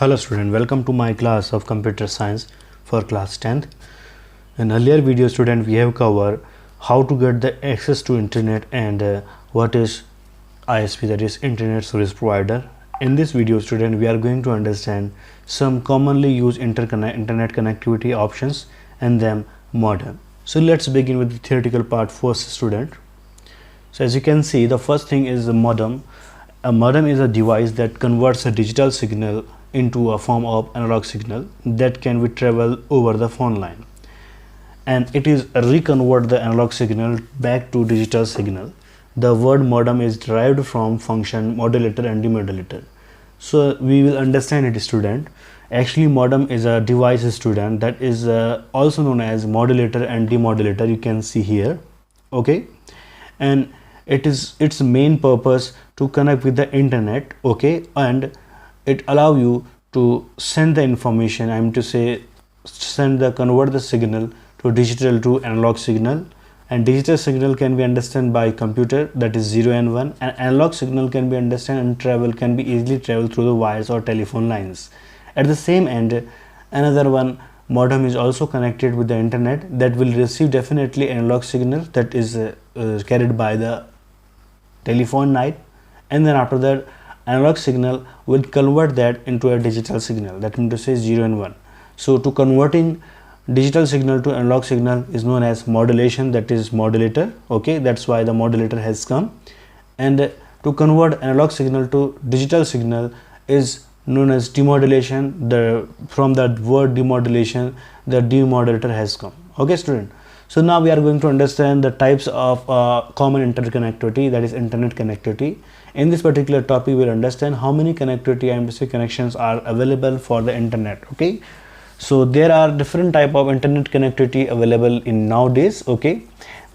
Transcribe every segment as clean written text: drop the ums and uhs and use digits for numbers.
Hello student, welcome to my class of computer science for class 10th. In earlier video student we have covered how to get the access to internet and what is ISP, that is internet service provider. In this video student we are going to understand some commonly used internet connectivity options and then modem. So let's begin with the theoretical part first student. So as you can see, the first thing is the modem. A modem is a device that converts a digital signal into a form of analog signal that can be traveled over the phone line, and it is reconvert the analog signal back to digital signal. The word modem is derived from function modulator and demodulator. So we will understand it student. Actually modem is a device student that is also known as modulator and demodulator, you can see here, okay, and it is its main purpose to connect with the internet, okay, and it allow you to send the information, I am to say convert the signal to digital to analog signal, and digital signal can be understood by computer, that is 0 and 1, and analog signal can be understood and can be easily travel through the wires or telephone lines. At the same end, another one modem is also connected with the internet that will receive definitely analog signal that is carried by the telephone line, and then after that analog signal will convert that into a digital signal, that means to say 0 and 1. So to converting digital signal to analog signal is known as modulation, that is modulator, okay, that's why the modulator has come, and to convert analog signal to digital signal is known as demodulation. From that word demodulation, the demodulator has come, okay student. So now we are going to understand the types of common interconnectivity, that is internet connectivity. In this particular topic we will understand how many connectivity IMC connections are available for the internet, okay. So there are different type of internet connectivity available in nowadays, okay,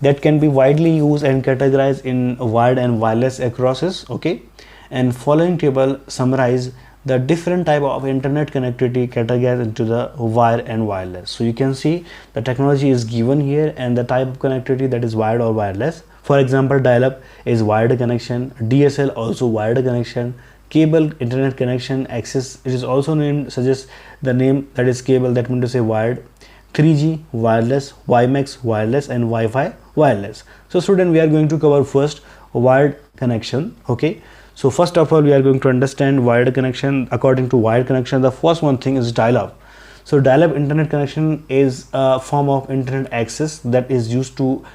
that can be widely used and categorized in wired and wireless acrosses, okay, and following table summarize the different type of internet connectivity categorized into the wire and wireless. So you can see the technology is given here and the type of connectivity, that is wired or wireless. For example, dial-up is wired connection, DSL also wired connection, cable internet connection access, it is also named, suggests the name, that is cable, that means to say wired, 3G wireless, WiMAX wireless, and Wi-Fi wireless. So student, we are going to cover first wired connection, okay. So first of all we are going to understand wired connection. According to wired connection, the first one thing is dial-up. So dial-up internet connection is a form of internet access that is used to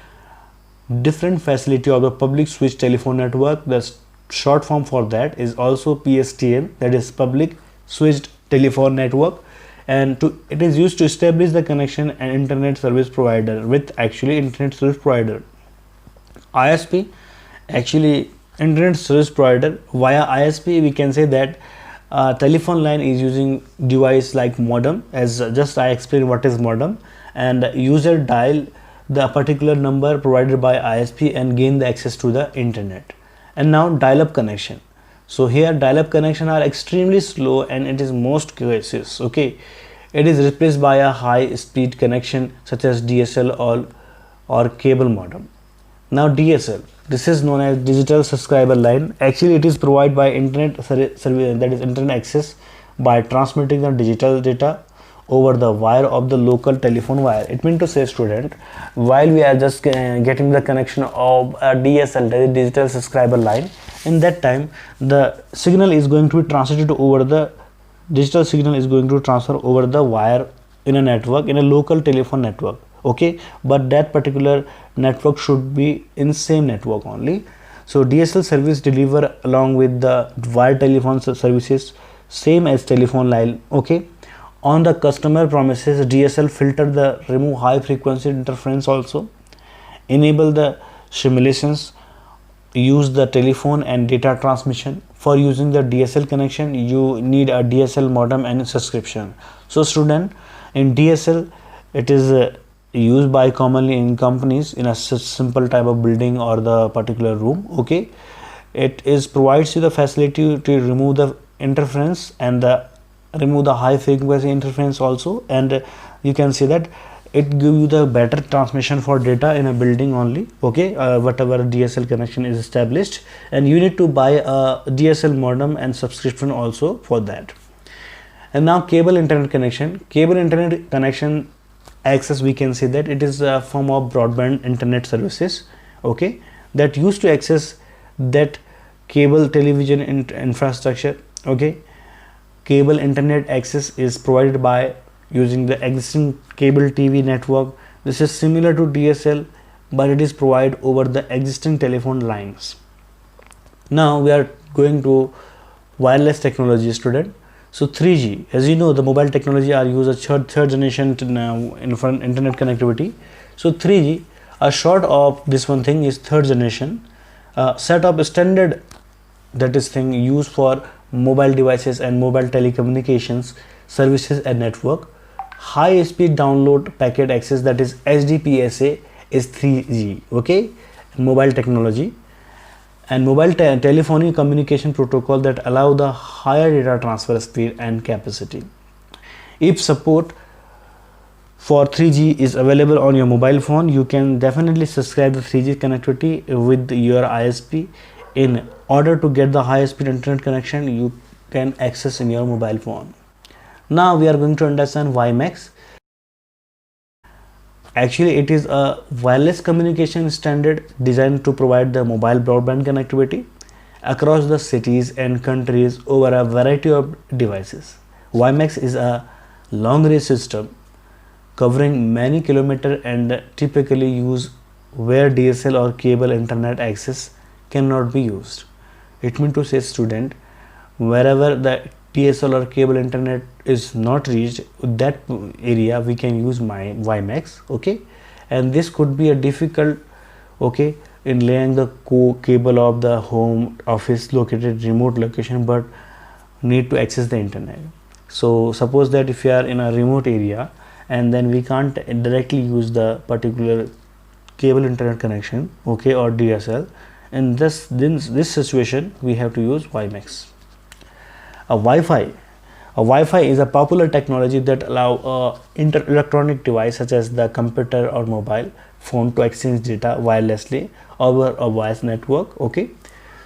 different facility of the public switch telephone network. The short form for that is also PSTN, that is public switched telephone network, and it is used to establish the connection and internet service provider with actually internet service provider. ISP, actually internet service provider. Via ISP we can say that telephone line is using device like modem, as just I explained what is modem, and user dial the particular number provided by ISP and gain the access to the internet. And now dial-up connection. So here dial-up connection are extremely slow and it is most cases, okay, it is replaced by a high speed connection such as DSL or cable modem. Now DSL, this is known as digital subscriber line. Actually it is provided by internet service, that is internet access, by transmitting the digital data over the wire of the local telephone wire. It means to say student, while we are just getting the connection of a DSL, that is digital subscriber line, in that time the signal is going to be transmitted over the digital signal is going to transfer over the wire in a network, in a local telephone network, okay, but that particular network should be in same network only. So DSL service deliver along with the wire telephone services same as telephone line, okay. On the customer promises, DSL filter the remove high frequency interference, also enable the simulations, use the telephone and data transmission. For using the DSL connection you need a DSL modem and subscription. So student, in DSL it is used by commonly in companies in a simple type of building or the particular room, okay. It is provides you the facility to remove the interference and remove the high frequency interference also, and you can see that it gives you the better transmission for data in a building only, okay, whatever DSL connection is established, and you need to buy a DSL modem and subscription also for that. And now cable internet connection. Cable internet connection access, we can say that it is a form of broadband internet services, okay, that used to access that cable television infrastructure, okay. Cable internet access is provided by using the existing cable TV network. This is similar to DSL, but it is provided over the existing telephone lines. Now we are going to wireless technology, student. So 3G, as you know, the mobile technology are used as third generation internet connectivity. So 3G, a short of this one thing is third generation, set of standard, that is thing used for mobile devices and mobile telecommunications services and network. High speed download packet access, that is HDPSA, is 3G, okay, mobile technology. And mobile telephony communication protocol that allow the higher data transfer speed and capacity. If support for 3G is available on your mobile phone, you can definitely subscribe the 3G connectivity with your ISP. In order to get the high speed internet connection, you can access in your mobile phone. Now we are going to understand WiMAX. Actually, it is a wireless communication standard designed to provide the mobile broadband connectivity across the cities and countries over a variety of devices. WiMAX is a long-range system covering many kilometers and typically used where DSL or cable internet access cannot be used. It means to say, student, wherever the DSL or cable internet is not reached, that area we can use my WiMAX, okay. And this could be a difficult, okay, in laying the cable of the home office located remote location, but need to access the internet. So suppose that if you are in a remote area and then we can't directly use the particular cable internet connection, okay, or DSL, in this situation we have to use WiMAX. A Wi-Fi is a popular technology that allow electronic device such as the computer or mobile phone to exchange data wirelessly over a voice network, okay.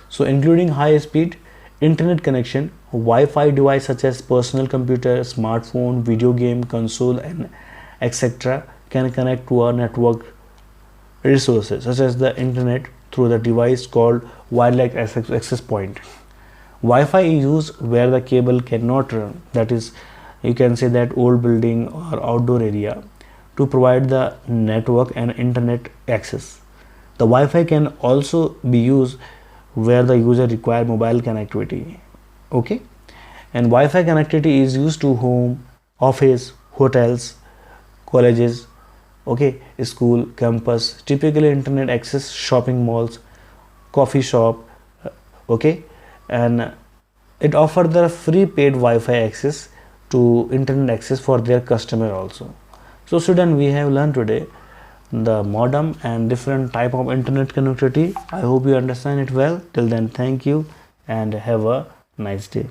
So including high speed internet connection, Wi-Fi device such as personal computer, smartphone, video game console, and etc. can connect to a network resources such as the internet through the device called wireless access point. Wi-Fi is used where the cable cannot run, that is, you can say that old building or outdoor area, to provide the network and internet access. The Wi-Fi can also be used where the user require mobile connectivity, okay. And Wi-Fi connectivity is used to home, office, hotels, colleges, okay, school, campus, typically internet access, shopping malls, coffee shop, okay. And it offers the free paid Wi-Fi access to internet access for their customer also. So student, we have learned today the modem and different type of internet connectivity. I hope you understand it well. Till then, thank you and have a nice day.